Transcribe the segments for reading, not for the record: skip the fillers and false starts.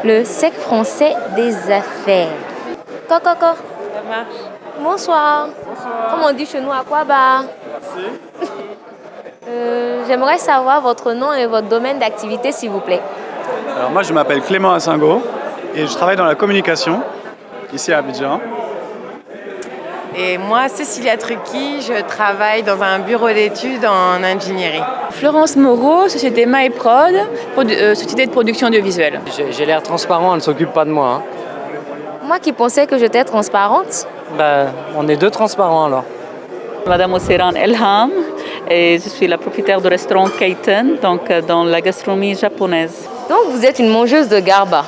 Le Cercle français des affaires. Coco. Ça marche. Bonsoir. Comme on dit chez nous, à quoi bas? Merci. J'aimerais savoir votre nom et votre domaine d'activité, s'il vous plaît. Alors moi, je m'appelle Clément Assingo et je travaille dans la communication ici à Abidjan. Et moi, Cécilia Trucchi, je travaille dans un bureau d'études en ingénierie. Florence Moreau, société MyProd, société de production audiovisuelle. J'ai l'air transparent, elle ne s'occupe pas de moi. Moi qui pensais que j'étais transparente. On est deux transparents alors. Madame Osseran Elham, et je suis la propriétaire du restaurant Keiten, donc dans la gastronomie japonaise. Donc vous êtes une mangeuse de garba.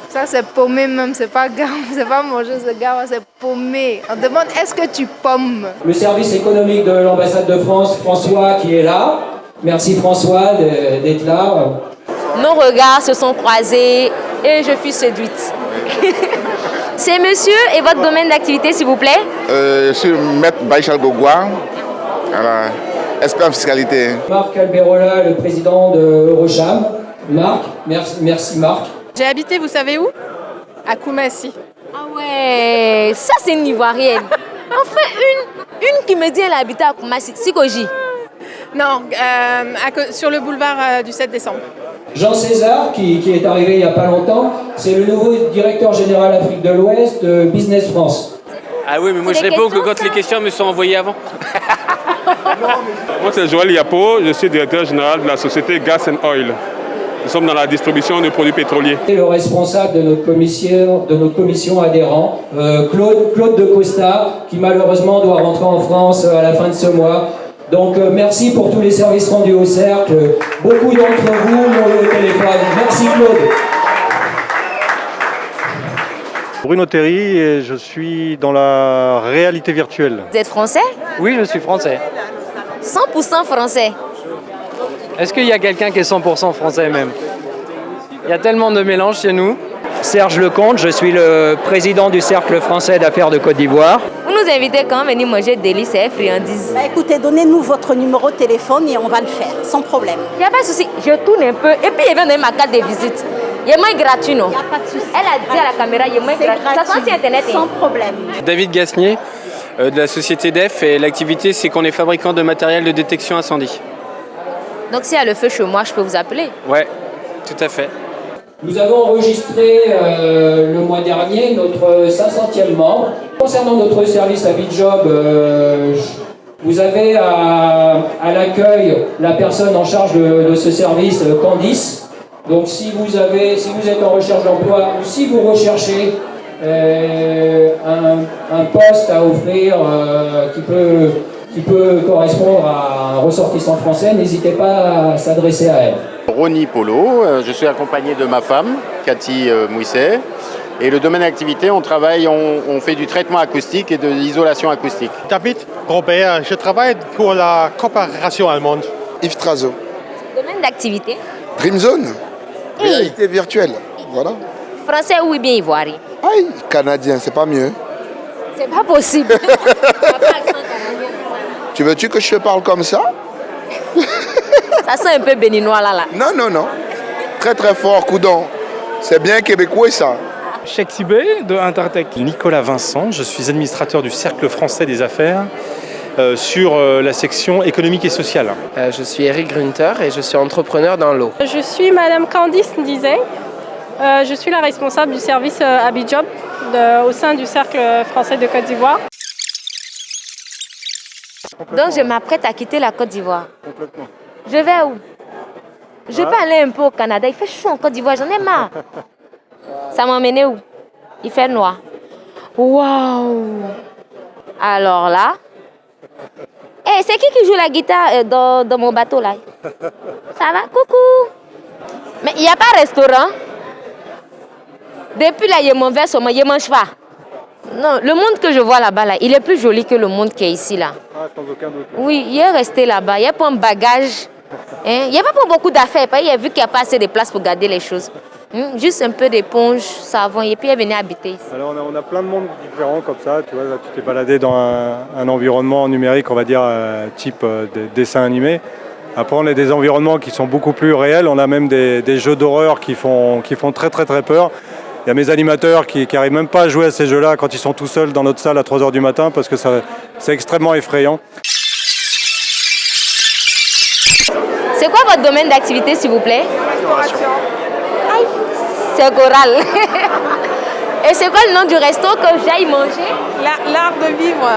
Ça c'est paumé même, c'est pas garba, c'est pas mangeuse de garba, c'est paumé. On demande est-ce que tu pommes? Le service économique de l'ambassade de France, François qui est là. Merci François d'être là. Nos regards se sont croisés et je suis séduite. C'est monsieur et votre domaine d'activité, s'il vous plaît? Je suis maître Baïchal Gogwa, expert en fiscalité. Marc Alberola, le président de Eurocham. Marc, merci Marc. J'ai habité, vous savez où? À Koumassi. Ah ouais, ça c'est une Ivoirienne. Enfin, une qui me dit elle habitait à Koumassi, Sikoji. Non, sur le boulevard du 7 décembre. Jean César, qui est arrivé il n'y a pas longtemps, c'est le nouveau directeur général Afrique de l'Ouest de Business France. Ah oui, mais moi je réponds que quand les questions me sont envoyées avant. Moi c'est Joël Yapo, je suis directeur général de la société Gas and Oil. Nous sommes dans la distribution de produits pétroliers. Et le responsable de notre commission adhérent, Claude de Costa, qui malheureusement doit rentrer en France à la fin de ce mois. Donc merci pour tous les services rendus au Cercle. Beaucoup d'entre vous m'ont eu au téléphone. Merci Claude. Bruno Terry et je suis dans la réalité virtuelle. Vous êtes français? Oui, je suis français. 100% français. Est-ce qu'il y a quelqu'un qui est 100% français même? Il y a tellement de mélange chez nous. Serge Lecomte, je suis le président du Cercle français d'affaires de Côte d'Ivoire. Vous nous invitez quand venir manger délices et friandises? Écoutez, donnez-nous votre numéro de téléphone et on va le faire, sans problème. Il n'y a pas de souci, je tourne un peu et puis je viens donner ma carte de visite. Il y a moins gratuit, non? Il n'y a pas de souci. Elle a dit à la caméra, il y a moins gratuit. Ça sent sur Internet. Sans problème. David Gasnier de la société DEF et l'activité c'est qu'on est fabricant de matériel de détection incendie. Donc s'il y a le feu chez moi, je peux vous appeler? Ouais, tout à fait. Nous avons enregistré le mois dernier notre 500e membre. Concernant notre service à BitJob, vous avez à l'accueil la personne en charge de ce service, Candice. Donc si vous êtes en recherche d'emploi ou si vous recherchez un poste à offrir qui peut correspondre à un ressortissant français, n'hésitez pas à s'adresser à elle. Ronnie Polo, je suis accompagné de ma femme, Cathy Mouisset. Et le domaine d'activité, on fait du traitement acoustique et de l'isolation acoustique. David Robert, je travaille pour la coopération allemande. Yves Trazo. Domaine d'activité? Dreamzone, réalité virtuelle. Voilà. Français ou bien ivoirien? Aïe, canadien, c'est pas mieux. C'est pas possible. Tu veux-tu que je te parle comme ça? Ça sent un peu béninois là. Non. Très très fort, coudon. C'est bien québécois ça. Cheikh Sibé de Intertech. Nicolas Vincent, je suis administrateur du Cercle français des affaires sur la section économique et sociale. Je suis Eric Grunter et je suis entrepreneur dans l'eau. Je suis Madame Candice Ndizé. Je suis la responsable du service AbiJob au sein du Cercle français de Côte d'Ivoire. Donc je m'apprête à quitter la Côte d'Ivoire. Complètement. Je vais où? Je peux aller un peu au Canada. Il fait chaud en Côte d'Ivoire, j'en ai marre. Ça m'a emmené où? Il fait noir. Waouh! Alors là... c'est qui joue la guitare dans mon bateau là? Ça va? Coucou! Mais il n'y a pas de restaurant? Depuis là, il m'en verse, il ne mange pas. Non, le monde que je vois là-bas, là, il est plus joli que le monde qui est ici. Là. Ah, sans aucun doute. Oui, il est resté là-bas. Il n'y a pas un bagage. Il n'y a pas pour beaucoup d'affaires. Il a vu qu'il n'y a pas assez de place pour garder les choses. Juste un peu d'éponge, savon, et puis il est venu habiter ici. Alors on a plein de mondes différents comme ça. Tu vois, là, tu t'es baladé dans un environnement numérique, on va dire, type dessin animé. Après, on a des environnements qui sont beaucoup plus réels. On a même des jeux d'horreur qui font très très très peur. Il y a mes animateurs qui n'arrivent même pas à jouer à ces jeux-là quand ils sont tout seuls dans notre salle à 3h du matin parce que c'est extrêmement effrayant. C'est quoi votre domaine d'activité, s'il vous plaît? Restauration. Aïe, c'est Goral. Et c'est quoi le nom du resto que j'aille manger? L'art de vivre.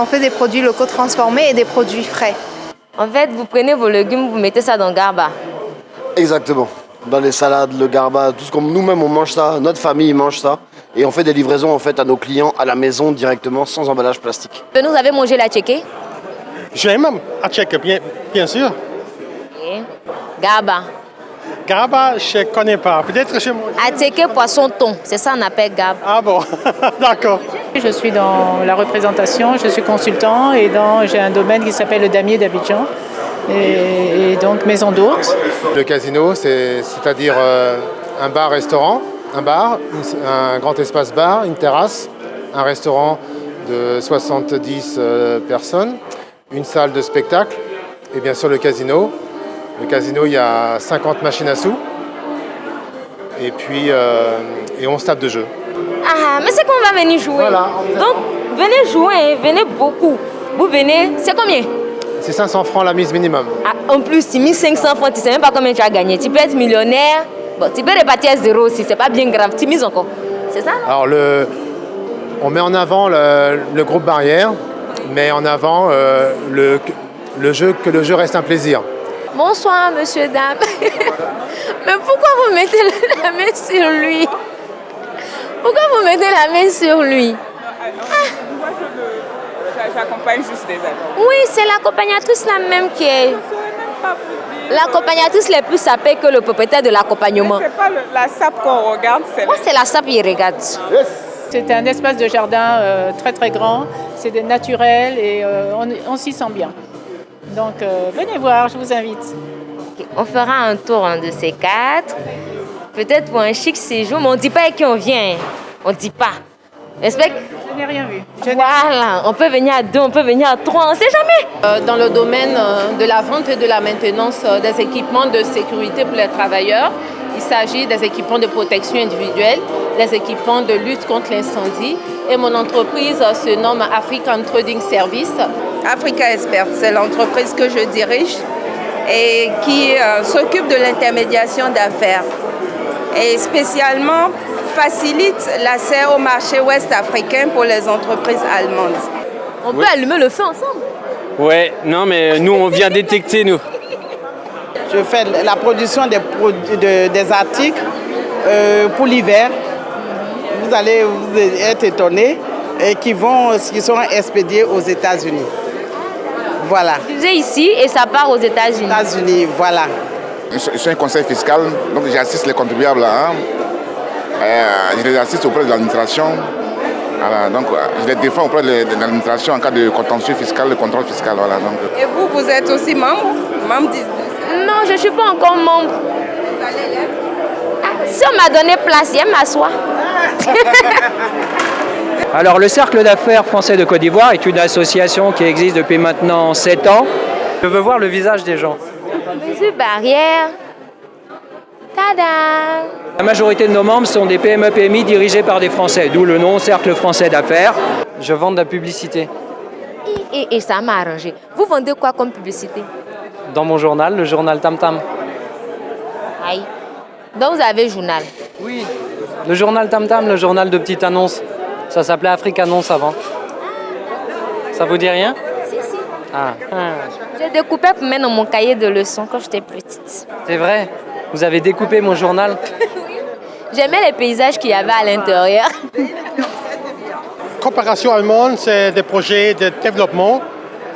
On fait des produits locaux transformés et des produits frais. En fait, vous prenez vos légumes, vous mettez ça dans Garba. Exactement. Dans les salades, le Garba, tout ce qu'on nous-mêmes on mange ça, notre famille mange ça. Et on fait des livraisons en fait à nos clients à la maison directement sans emballage plastique. Vous avez mangé la tchéké? J'aime à Tchèque, bien sûr. Okay. Garba. Garba, je ne connais pas. Peut-être chez moi. Attiéké, poisson thon. C'est ça qu'on appelle Garba. Ah bon, d'accord. Je suis dans la représentation, je suis consultant et j'ai un domaine qui s'appelle le damier d'Abidjan et donc maison d'hôtes. Le casino, c'est-à-dire un bar-restaurant, un grand espace bar, une terrasse, un restaurant de 70 personnes, une salle de spectacle et bien sûr le casino. Le casino, il y a 50 machines à sous et puis 11 tables de jeu. Ah, mais c'est qu'on va venir jouer. Voilà. Donc, venez jouer, venez beaucoup. Vous venez, c'est combien? C'est 500 francs la mise minimum. Ah, en plus, 1500 francs, tu ne sais même pas combien tu as gagné. Tu peux être millionnaire, bon, tu peux repartir à zéro aussi, c'est pas bien grave. Tu mises encore. C'est ça, non? Alors, on met en avant le groupe Barrière, mais en avant que le jeu reste un plaisir. Bonsoir, monsieur, dame. Mais pourquoi vous mettez la main sur lui? Pourquoi vous mettez la main sur lui? J'accompagne juste des amis. Oui, c'est l'accompagnatrice la même qui est... L'accompagnatrice les plus sapée que le propriétaire de l'accompagnement. C'est pas la sape qu'on regarde, c'est... Moi, c'est la sape qu'il regarde. C'est un espace de jardin très très grand, c'est naturel et on s'y sent bien. Donc venez voir, je vous invite. Okay, on fera un tour de ces 4. Peut-être pour un chic séjour, mais on ne dit pas à qui on vient. On ne dit pas. J'espère que... Je n'ai rien vu. Voilà, on peut venir à 2, on peut venir à 3, on ne sait jamais. Dans le domaine de la vente et de la maintenance des équipements de sécurité pour les travailleurs, il s'agit des équipements de protection individuelle, des équipements de lutte contre l'incendie. Et mon entreprise se nomme African Trading Service. Africa Expert, c'est l'entreprise que je dirige et qui s'occupe de l'intermédiation d'affaires et spécialement facilite l'accès au marché ouest africain pour les entreprises allemandes. On peut allumer le feu ensemble? Ouais, non mais nous on vient détecter nous. Je fais la production des articles pour l'hiver. Vous allez être étonnés et qui seront expédiés aux États-Unis. Voilà. Vous êtes ici et ça part aux États-Unis. États-Unis, voilà. Je suis un conseil fiscal, donc j'assiste les contribuables. Je les assiste auprès de l'administration. Voilà, donc je les défends auprès de l'administration en cas de contentieux fiscal, de contrôle fiscal. Voilà, donc. Et vous êtes aussi membre Non, je ne suis pas encore membre. Si on m'a donné place, je m'assois. Alors le Cercle d'affaires français de Côte d'Ivoire est une association qui existe depuis maintenant 7 ans. Je veux voir le visage des gens. Mesure barrière. Tada! La majorité de nos membres sont des PME-PMI dirigés par des Français, d'où le nom Cercle français d'affaires. Je vends de la publicité. Et ça m'a arrangé. Vous vendez quoi comme publicité? Dans mon journal, le journal Tam Tam. Aïe. Donc vous avez journal? Oui. Le journal Tam Tam, le journal de petites annonces. Ça s'appelait Afrique Annonce avant. Ça vous dit rien? Si, si. Ah. J'ai découpé pour mettre dans mon cahier de leçons quand j'étais petite. C'est vrai? Vous avez découpé mon journal? Oui. J'aimais les paysages qu'il y avait à l'intérieur. Coopération allemande, c'est des projets de développement,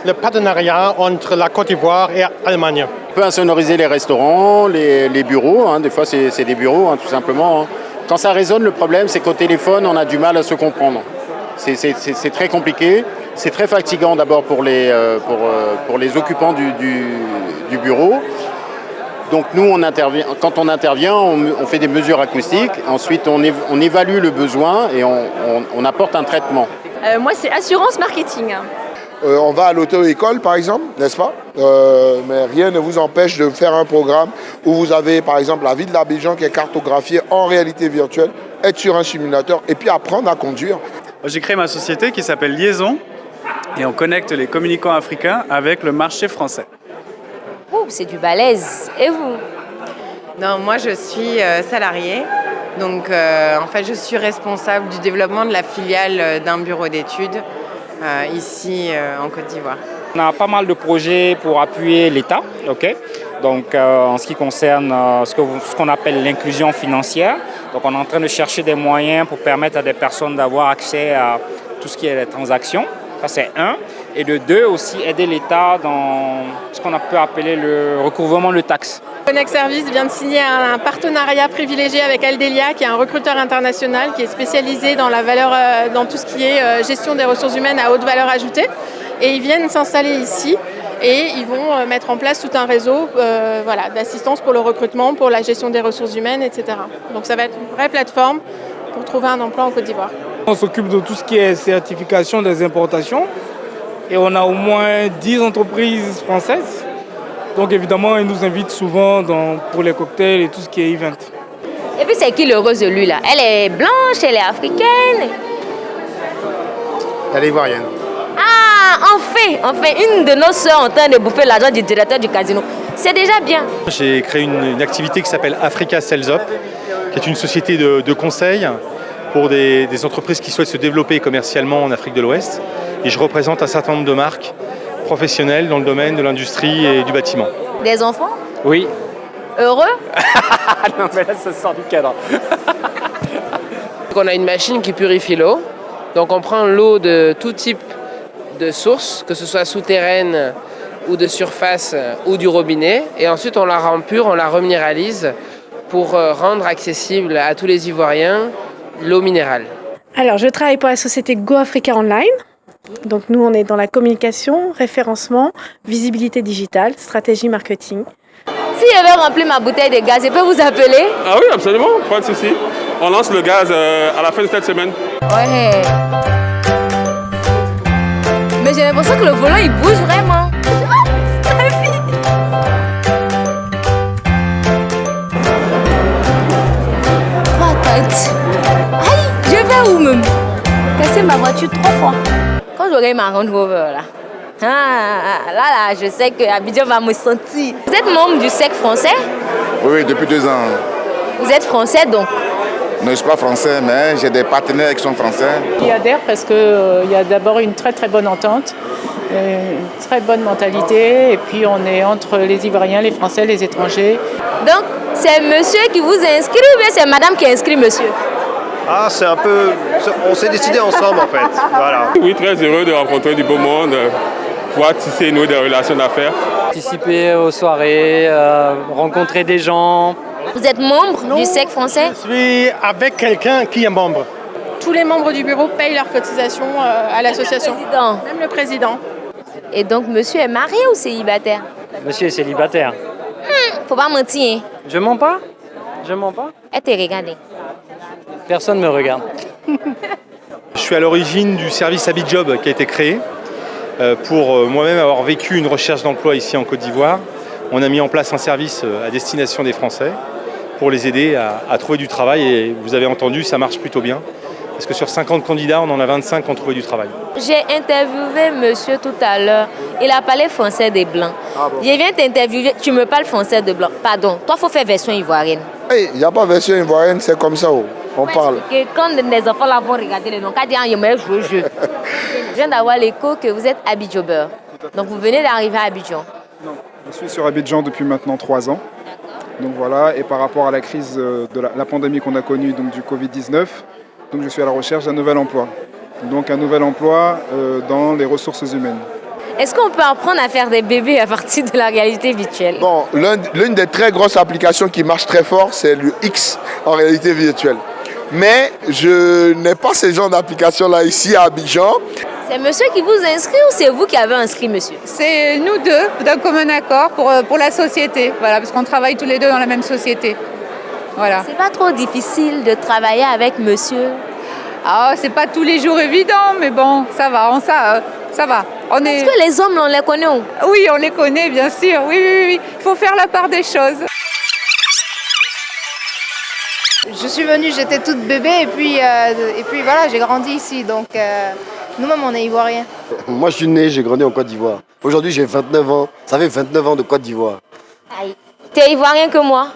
le partenariat entre la Côte d'Ivoire et l'Allemagne. On peut insonoriser les restaurants, les bureaux, des fois c'est des bureaux tout simplement. Quand ça résonne, le problème c'est qu'au téléphone on a du mal à se comprendre. C'est très compliqué, c'est très fatigant d'abord pour les occupants du bureau. Donc nous, quand on intervient, on fait des mesures acoustiques, ensuite on évalue le besoin et on apporte un traitement. Moi, c'est assurance marketing. On va à l'auto-école, par exemple, n'est-ce pas? Mais rien ne vous empêche de faire un programme où vous avez, par exemple, la ville d'Abidjan qui est cartographiée en réalité virtuelle, être sur un simulateur et puis apprendre à conduire. J'ai créé ma société qui s'appelle Liaison et on connecte les communicants africains avec le marché français. Ouh, c'est du balèze. Et vous? Non, moi je suis salariée. Donc en fait je suis responsable du développement de la filiale d'un bureau d'études ici en Côte d'Ivoire. On a pas mal de projets pour appuyer l'État, ok. Donc en ce qui concerne ce qu'on appelle l'inclusion financière. Donc on est en train de chercher des moyens pour permettre à des personnes d'avoir accès à tout ce qui est les transactions. Ça c'est un. Et de deux aussi aider l'État dans ce qu'on peut appeler le recouvrement de taxes. Connect Service vient de signer un partenariat privilégié avec Aldelia, qui est un recruteur international qui est spécialisé dans dans tout ce qui est gestion des ressources humaines à haute valeur ajoutée. Et ils viennent s'installer ici et ils vont mettre en place tout un réseau d'assistance pour le recrutement, pour la gestion des ressources humaines, etc. Donc ça va être une vraie plateforme pour trouver un emploi en Côte d'Ivoire. On s'occupe de tout ce qui est certification des importations et on a au moins 10 entreprises françaises. Donc évidemment, ils nous invitent souvent pour les cocktails et tout ce qui est event. Et puis c'est qui l'heureuse de lui là? Elle est blanche, elle est africaine? Elle est ivoirienne. Ah, enfin, une de nos sœurs en train de bouffer l'argent du directeur du casino. C'est déjà bien. J'ai créé une activité qui s'appelle Africa Sales Up, qui est une société de conseil pour des entreprises qui souhaitent se développer commercialement en Afrique de l'Ouest. Et je représente un certain nombre de marques professionnelles dans le domaine de l'industrie et du bâtiment. Des enfants? Oui. Heureux? Non mais là ça sort du cadre. On a une machine qui purifie l'eau. Donc on prend l'eau de tout type de source, que ce soit souterraine ou de surface ou du robinet. Et ensuite on la rend pure, on la reminéralise pour rendre accessible à tous les Ivoiriens l'eau minérale. Alors, je travaille pour la société Go Africa Online. Donc, nous, on est dans la communication, référencement, visibilité digitale, stratégie marketing. Si je veux remplir ma bouteille de gaz, je peux vous appeler? Ah oui, absolument, pas de souci. On lance le gaz à la fin de cette semaine. Ouais. Mais j'ai l'impression que le volant, il bouge vraiment. Aïe, je vais où même? Casser ma voiture 3 fois. Quand j'aurai ma Range Rover là. Là, je sais que Abidjan va me sentir. Vous êtes membre du SEC français? Oui, depuis 2 ans. Vous êtes français donc? Non, je ne suis pas français, mais j'ai des partenaires qui sont français. Il adhère parce qu'il y a d'abord une très très bonne entente, une très bonne mentalité, et puis on est entre les Ivoiriens, les Français, les étrangers. Donc, c'est monsieur qui vous inscrit ou bien c'est madame qui inscrit monsieur? Ah, c'est un peu... On s'est décidé ensemble en fait. Voilà. Oui, très heureux de rencontrer du beau monde, pouvoir tisser des relations d'affaires. Participer aux soirées, rencontrer des gens. Vous êtes membre du SEC français? Je suis avec quelqu'un qui est membre. Tous les membres du bureau payent leurs cotisations à l'association. Même le président. Et donc, monsieur est marié ou célibataire? Monsieur est célibataire. Faut pas mentir. Je mens pas? Je mens pas? Et t'es regardé. Personne ne me regarde. Je suis à l'origine du service Habijob qui a été créé pour moi-même avoir vécu une recherche d'emploi ici en Côte d'Ivoire. On a mis en place un service à destination des Français pour les aider à trouver du travail et vous avez entendu, ça marche plutôt bien. Parce que sur 50 candidats, on en a 25 qui ont trouvé du travail. J'ai interviewé monsieur tout à l'heure. Il a parlé français des Blancs. Ah bon. Je viens t'interviewer, tu me parles français de Blanc. Pardon, toi, il faut faire version ivoirienne. Il n'y a pas version ivoirienne, c'est comme ça. On parle. Et quand les enfants là vont regarder le nom, quand ils vont jouer au jeu. Je viens d'avoir l'écho que vous êtes Abidjobeur. Donc vous venez d'arriver à Abidjan. Non, je suis sur Abidjan depuis maintenant 3 ans. Donc voilà, et par rapport à la crise de la pandémie qu'on a connue, donc du Covid-19, donc je suis à la recherche d'un nouvel emploi. Donc un nouvel emploi dans les ressources humaines. Est-ce qu'on peut apprendre à faire des bébés à partir de la réalité virtuelle? Bon, l'une des très grosses applications qui marche très fort, c'est le X en réalité virtuelle. Mais je n'ai pas ce genre d'application-là ici à Abidjan. C'est monsieur qui vous inscrit ou c'est vous qui avez inscrit monsieur? C'est nous deux, d'un commun accord pour la société. Voilà, parce qu'on travaille tous les deux dans la même société. Voilà. C'est pas trop difficile de travailler avec monsieur? Ah, c'est pas tous les jours évident, mais bon, ça va, ça va. Est-ce que les hommes, on les connaît où? Oui, on les connaît, bien sûr. Oui. Il faut faire la part des choses. Je suis venue, j'étais toute bébé et puis voilà, j'ai grandi ici. Donc nous-mêmes, on est ivoiriens. Moi, je suis né, j'ai grandi en Côte d'Ivoire. Aujourd'hui, j'ai 29 ans. Ça fait 29 ans de Côte d'Ivoire. T'es ivoirien que moi?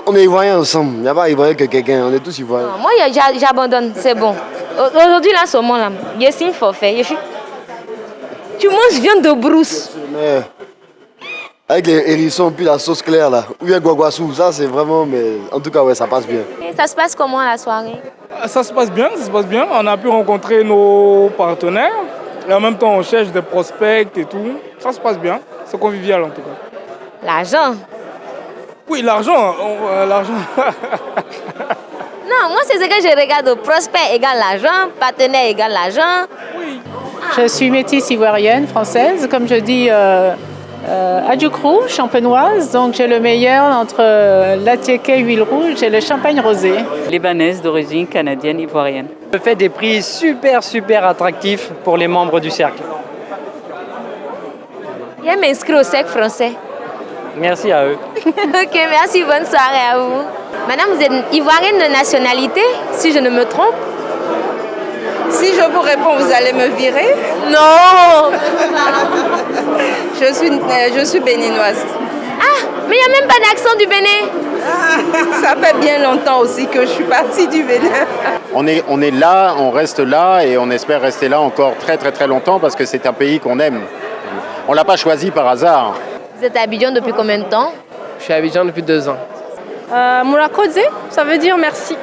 On est ivoiriens ensemble. Il n'y a pas ivoirien que quelqu'un. On est tous ivoiriens. Moi, j'abandonne, c'est bon. Aujourd'hui, là, ce moment-là, je suis forfait. Tu manges viande de brousse. Mais avec les hérissons puis la sauce claire là, ou bien guaguassou, ça c'est vraiment, mais en tout cas ouais, ça passe bien. Et ça se passe comment la soirée? Ça se passe bien, On a pu rencontrer nos partenaires et en même temps on cherche des prospects et tout. Ça se passe bien, c'est convivial en tout cas. L'argent? Oui, l'argent. Non, moi c'est ce que je regarde. Prospect égale l'argent, partenaire égale l'argent. Oui. Je suis métisse ivoirienne, française, comme je dis, adjoucrou, champenoise. Donc j'ai le meilleur entre l'attiéké, huile rouge et le champagne rosé. Libanaise d'origine canadienne ivoirienne. Je fais des prix super attractifs pour les membres du cercle. Je m'inscris au cercle français. Merci à eux. Ok, merci, bonne soirée à vous. Madame, vous êtes ivoirienne de nationalité, si je ne me trompe? Si je vous réponds, vous allez me virer? Non. Je suis béninoise. Ah, mais il n'y a même pas d'accent du Bénin. Ça fait bien longtemps aussi que je suis partie du Bénin. On est là, on reste là et on espère rester là encore très longtemps parce que c'est un pays qu'on aime. On ne l'a pas choisi par hasard. Vous êtes à Abidjan depuis combien de temps? Je suis à Abidjan depuis 2 ans. Moula Kodze, ça veut dire merci.